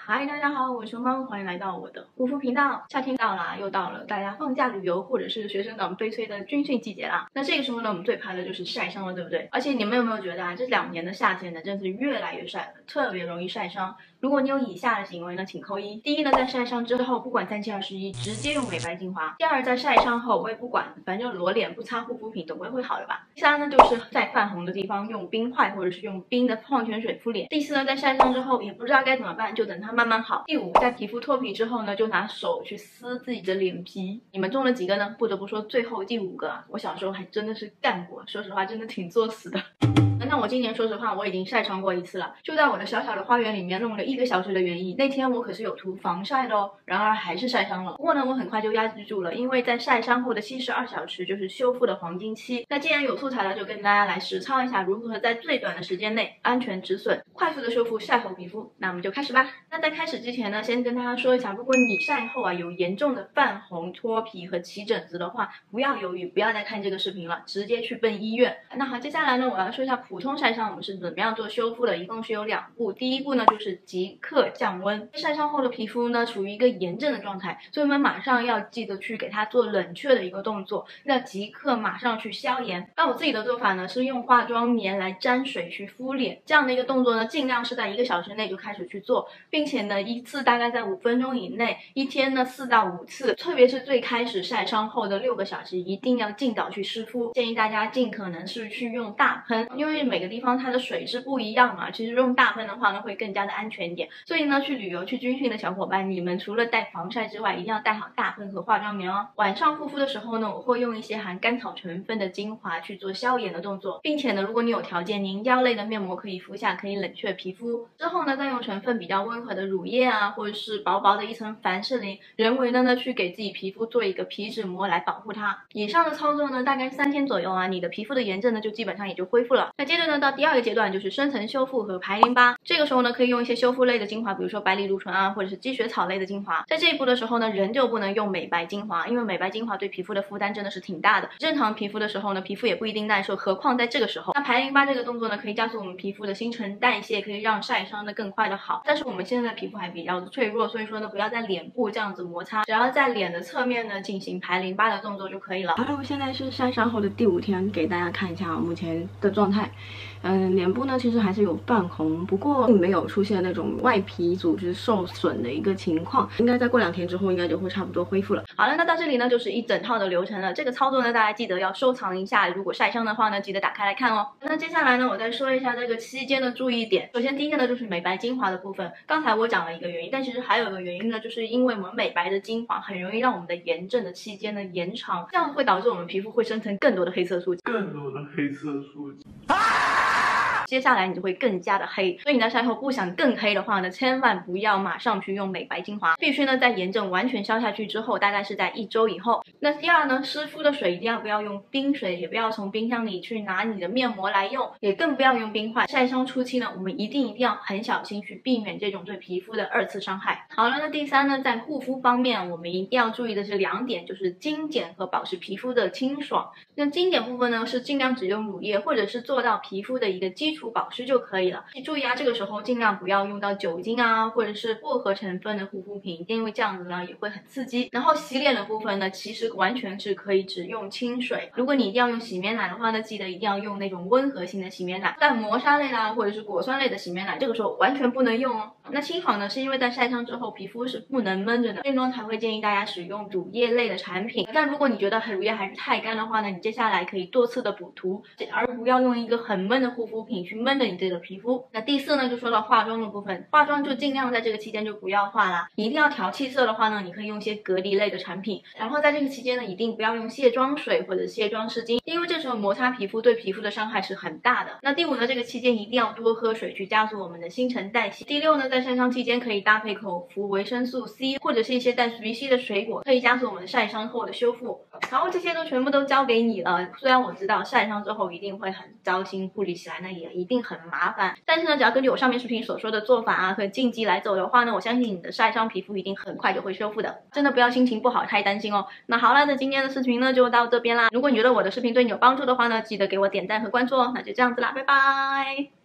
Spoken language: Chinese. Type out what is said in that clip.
嗨，大家好，我是熊猫，欢迎来到我的护肤频道。夏天到啦，又到了大家放假旅游或者是学生党悲催的军训季节啦。那这个时候呢，我们最怕的就是晒伤了，对不对？而且你们有没有觉得啊，这2年的夏天呢，真是越来越晒了，特别容易晒伤。如果你有以下的行为呢，请扣1。第一呢，在晒伤之后，不管3七21，直接用美白精华。第二，在晒伤后，我也不管，反正裸脸不擦护肤品，总归会好的吧。第三呢，就是在泛红的地方用冰块或者是用冰的矿泉水敷脸。第4呢，在晒伤之后也不知道该怎么办，就等它慢慢好。第5，在皮肤脱皮之后呢，就拿手去撕自己的脸皮。你们中了几个呢？不得不说，最后第5个啊，我小时候还真的是干过，说实话，真的挺作死的。那我今年说实话，我已经晒伤过1次了，就在我的小小的花园里面弄了1个小时的园艺。那天我可是有涂防晒的哦，然而还是晒伤了。不过呢，我很快就压制住了，因为在晒伤后的72小时就是修复的黄金期。那既然有素材了，就跟大家来实操一下如何在最短的时间内安全止损，快速的修复晒后皮肤。那我们就开始吧。那在开始之前呢，先跟大家说一下，如果你晒后啊有严重的泛红、脱皮和起疹子的话，不要犹豫，不要再看这个视频了，直接去奔医院。那好，接下来呢，我要说一下普通晒伤我们是怎么样做修复的，一共是有2步。第一步呢，就是即刻降温。晒伤后的皮肤呢，处于一个炎症的状态，所以我们马上要记得去给它做冷却的一个动作，要即刻马上去消炎。那我自己的做法呢，是用化妆棉来沾水去敷脸，这样的一个动作呢，尽量是在1个小时内就开始去做，并且呢，一次大概在5分钟以内，一天呢4到5次，特别是最开始晒伤后的6个小时，一定要尽早去湿敷。建议大家尽可能是去用大喷，因为每个地方它的水是不一样嘛，其实用大喷的话呢，会更加的安全一点。所以呢，去旅游去军训的小伙伴，你们除了带防晒之外，一定要带好大喷和化妆棉哦。晚上护肤的时候呢，我会用一些含甘草成分的精华去做消炎的动作，并且呢，如果你有条件，凝胶类的面膜可以敷下，可以冷却皮肤。之后呢，再用成分比较温和的乳液啊，或者是薄薄的一层凡士林，人为的呢去给自己皮肤做一个皮脂膜来保护它。以上的操作呢，大概3天左右啊，你的皮肤的炎症呢就基本上也就恢复了。那接着呢，到第2个阶段就是深层修复和排淋巴。这个时候呢，可以用一些修复类的精华，比如说白藜芦醇啊，或者是积雪草类的精华。在这一步的时候呢，仍旧不能用美白精华，因为美白精华对皮肤的负担真的是挺大的。正常皮肤的时候呢，皮肤也不一定耐受，何况在这个时候。那排淋巴这个动作呢，可以加速我们皮肤的新陈代谢，可以让晒伤的更快的好。但是我们现在的皮肤还比较脆弱，所以说呢，不要在脸部这样子摩擦，只要在脸的侧面呢进行排淋巴的动作就可以了。好了，我现在是晒伤后的第5天，给大家看一下我目前的状态。脸部呢其实还是有泛红，不过并没有出现那种外皮组织受损的一个情况，应该再过2天之后应该就会差不多恢复了。好了，那到这里呢就是一整套的流程了。这个操作呢大家记得要收藏一下，如果晒伤的话呢记得打开来看哦。那接下来呢我再说一下这个期间的注意点。首先第一个呢就是美白精华的部分，刚才我讲了一个原因，但其实还有一个原因呢，就是因为我们美白的精华很容易让我们的炎症的期间呢延长，这样会导致我们皮肤会生成更多的黑色素。接下来你就会更加的黑，所以你在晒后不想更黑的话呢，千万不要马上去用美白精华，必须呢在炎症完全消下去之后，大概是在1周以后。那第2呢，湿敷的水一定要不要用冰水，也不要从冰箱里去拿你的面膜来用，也更不要用冰块。晒伤初期呢，我们一定要很小心去避免这种对皮肤的2次伤害。好了，那第3呢，在护肤方面，我们一定要注意的是2点，就是精简和保持皮肤的清爽。那精简部分呢，是尽量只用乳液，或者是做到皮肤的一个基础保湿就可以了。注意啊，这个时候尽量不要用到酒精啊，或者是薄荷成分的护肤品，因为这样子呢也会很刺激。然后洗脸的部分呢，其实完全是可以只用清水。如果你一定要用洗面奶的话呢，记得一定要用那种温和型的洗面奶，但磨砂类啊，或者是果酸类的洗面奶，这个时候完全不能用哦。那清爽呢，是因为在晒伤之后皮肤是不能闷着的，所以呢才会建议大家使用乳液类的产品。但如果你觉得乳液还是太干的话呢，你接下来可以多次的补涂，而不要用一个很闷的护肤品去闷着你自己的皮肤。那第4呢，就说到化妆的部分，化妆就尽量在这个期间就不要化啦。你一定要调气色的话呢，你可以用一些隔离类的产品。然后在这个期间呢，一定不要用卸妆水或者卸妆湿巾，因为这时候摩擦皮肤对皮肤的伤害是很大的。那第5呢，这个期间一定要多喝水，去加速我们的新陈代谢。第6呢，在晒伤期间可以搭配口服维生素 C 或者是一些带维 C 的水果，可以加速我们晒伤后的修复。然后这些都全部都交给你了。虽然我知道晒伤之后一定会很糟心，护理起来呢也一定很麻烦，但是呢，只要根据我上面视频所说的做法啊和禁忌来走的话呢，我相信你的晒伤皮肤一定很快就会修复的。真的不要心情不好太担心哦。那好了，那今天的视频呢就到这边啦。如果你觉得我的视频对你有帮助的话呢，记得给我点赞和关注哦。那就这样子啦，拜拜。